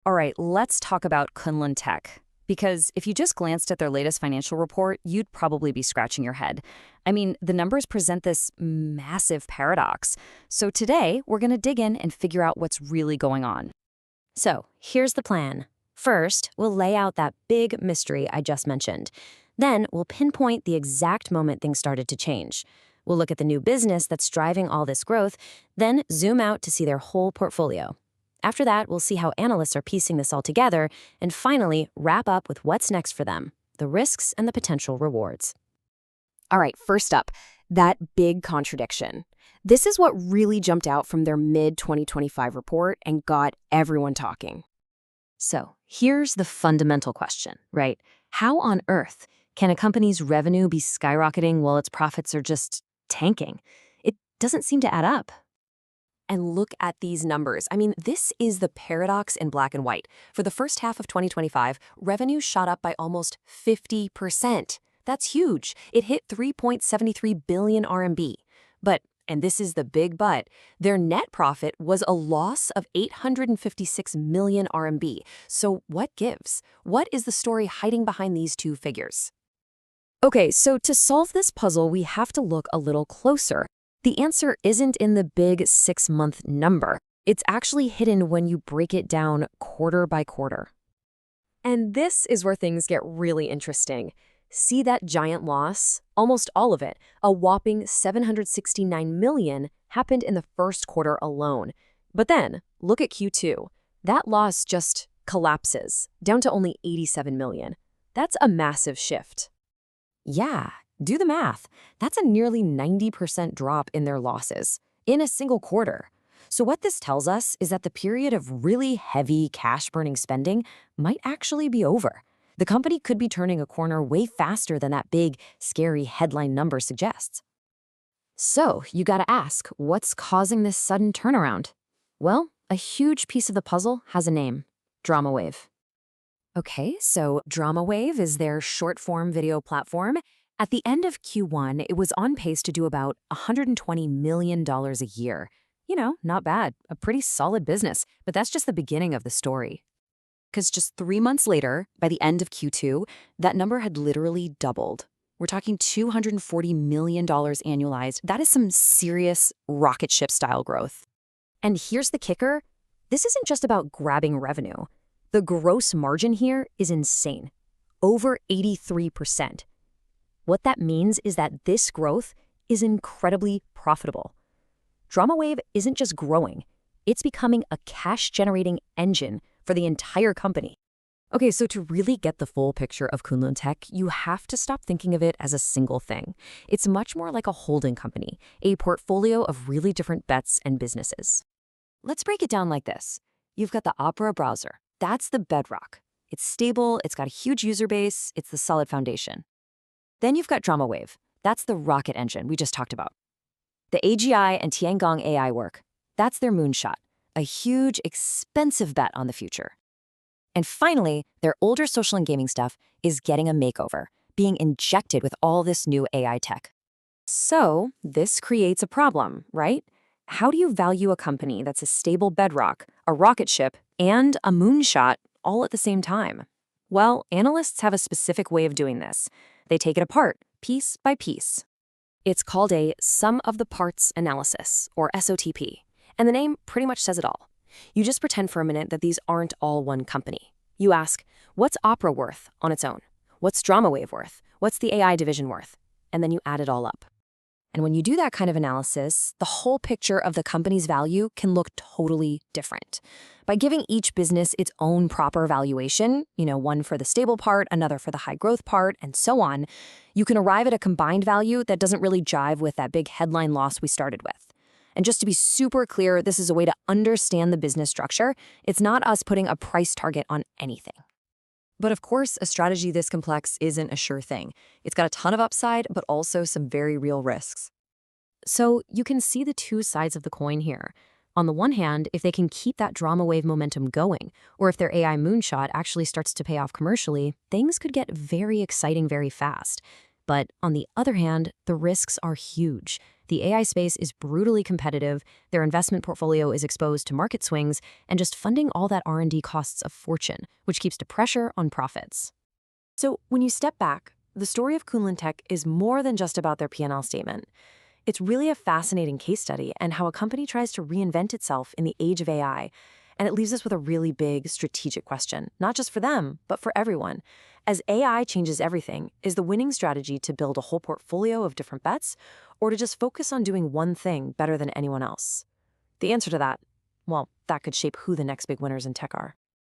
All right, let's talk about Kunlun Tech. Because if you just glanced at their latest financial report, you'd probably be scratching your head. I mean, the numbers present this massive paradox. So today, we're going to dig in and figure out what's really going on. So, here's the plan. First, we'll lay out that big mystery I just mentioned. Then, we'll pinpoint the exact moment things started to change. We'll look at the new business that's driving all this growth, then zoom out to see their whole portfolio. After that, we'll see how analysts are piecing this all together, and finally, wrap up with what's next for them, the risks and the potential rewards. All right, first up, that big contradiction. This is what really jumped out from their mid-2025 report and got everyone talking. So, here's the fundamental question, right? How on earth can a company's revenue be skyrocketing while its profits are just tanking? It doesn't seem to add up. And look at these numbers. I mean, this is the paradox in black and white. For the first half of 2025, revenue shot up by almost 50%. That's huge. It hit 3.73 billion RMB. But, and this is the big but, their net profit was a loss of 856 million RMB. So what gives? What is the story hiding behind these two figures? Okay, so to solve this puzzle, we have to look a little closer. The answer isn't in the big 6-month number. It's actually hidden when you break it down quarter by quarter. And this is where things get really interesting. See that giant loss? Almost all of it, a whopping 769 million, happened in the first quarter alone. But then, look at Q2. That loss just collapses, down to only 87 million. That's a massive shift. Yeah. Do the math. That's a nearly 90% drop in their losses in a single quarter. So what this tells us is that the period of really heavy cash-burning spending might actually be over. The company could be turning a corner way faster than that big, scary headline number suggests. So you gotta ask, what's causing this sudden turnaround? Well, a huge piece of the puzzle has a name: DramaWave. Okay, so DramaWave is their short-form video platform. At the end of Q1, it was on pace to do about $120 million a year. You know, not bad, a pretty solid business, but that's just the beginning of the story. Because just 3 months later, by the end of Q2, that number had literally doubled. We're talking $240 million annualized. That is some serious rocket ship style growth. And here's the kicker. This isn't just about grabbing revenue. The gross margin here is insane. Over 83%. What that means is that this growth is incredibly profitable. DramaWave isn't just growing, it's becoming a cash-generating engine for the entire company. Okay, so to really get the full picture of Kunlun Tech, you have to stop thinking of it as a single thing. It's much more like a holding company, a portfolio of really different bets and businesses. Let's break it down like this. You've got the Opera browser. That's the bedrock. It's stable, it's got a huge user base, it's the solid foundation. Then you've got DramaWave. That's the rocket engine we just talked about. The AGI and Tiangong AI work. That's their moonshot, a huge, expensive bet on the future. And finally, their older social and gaming stuff is getting a makeover, being injected with all this new AI tech. So this creates a problem, right? How do you value a company that's a stable bedrock, a rocket ship, and a moonshot all at the same time? Well, analysts have a specific way of doing this. They take it apart, piece by piece. It's called a sum of the parts analysis, or SOTP, and the name pretty much says it all. You just pretend for a minute that these aren't all one company. You ask, what's Opera worth on its own? What's DramaWave worth? What's the AI division worth? And then you add it all up. And when you do that kind of analysis, the whole picture of the company's value can look totally different. By giving each business its own proper valuation, one for the stable part, another for the high growth part, and so on, you can arrive at a combined value that doesn't really jive with that big headline loss we started with. And just to be super clear, this is a way to understand the business structure. It's not us putting a price target on anything. But of course, a strategy this complex isn't a sure thing. It's got a ton of upside, but also some very real risks. So you can see the two sides of the coin here. On the one hand, if they can keep that DramaWave momentum going, or if their AI moonshot actually starts to pay off commercially, things could get very exciting very fast. But on the other hand, the risks are huge. The AI space is brutally competitive, their investment portfolio is exposed to market swings, and just funding all that R&D costs a fortune, which keeps the pressure on profits. So when you step back, the story of Kunlun Tech is more than just about their P&L statement. It's really a fascinating case study and how a company tries to reinvent itself in the age of AI. And it leaves us with a really big strategic question, not just for them, but for everyone. As AI changes everything, is the winning strategy to build a whole portfolio of different bets, or to just focus on doing one thing better than anyone else? The answer to that, well, that could shape who the next big winners in tech are.